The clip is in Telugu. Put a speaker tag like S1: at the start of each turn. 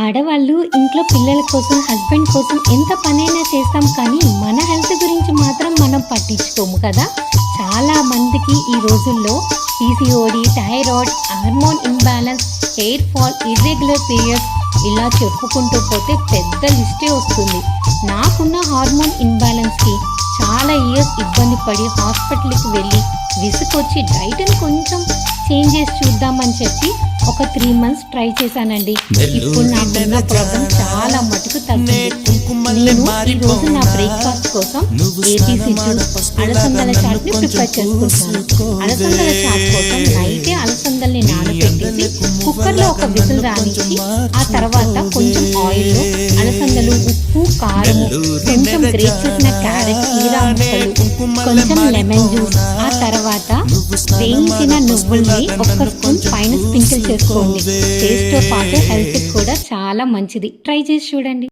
S1: ఆడవాళ్ళు ఇంట్లో పిల్లల కోసం, హస్బెండ్ కోసం ఎంత పనైనా చేస్తాం, కానీ మన హెల్త్ గురించి మాత్రం మనం పట్టించుకోము కదా. చాలా మందికి ఈ రోజుల్లో PCOD, thyroid, hormone imbalance, hair fall, irregular periods ఇలా చెప్పుకుంటూ పోతే పెద్ద లిస్టే వస్తుంది. నాకున్న హార్మోన్ ఇంబ్యాలెన్స్కి చాలా ఇయర్స్ ఇబ్బంది పడి హాస్పిటల్కి వెళ్ళి విసుకొచ్చి డైట్ని కొంచెం చేంజ్ చేసి చూద్దామని చెప్పి ఒక 3 months ట్రై చేశానండి. ఇప్పుడు నాకున్న ప్రాబ్లం చాలా మటుకు తగ్గింది. నేను ఈరోజు నా బ్రేక్ఫాస్ట్ కోసం ఏబీసీ జ్యూస్, అలసందల చాట్ని ప్రిపేర్ చేసుకుంటాను. అలసందల చాట్ కోసం నైటే అలసందల్ని నానబెట్టేసి కుక్కర్లో ఒక విజిల్ రానిచ్చి, ఆ తర్వాత కొంచెం ఆయిల్లో అలసందలు, ఉప్పు, కారము, కొంచెం గ్రేట్ చేసిన క్యారెట్, కీరా ముక్కలు, కొంచెం లెమన్ జ్యూస్, ఆ తర్వాత వేయించిన నువ్వుల్ని ఒక్క స్పూన్ పైన స్ప్రింకిల్ చేసుకోండి. టేస్ట్తో పాటు హెల్త్ కూడా చాలా మంచిది. ట్రై చేసి చూడండి.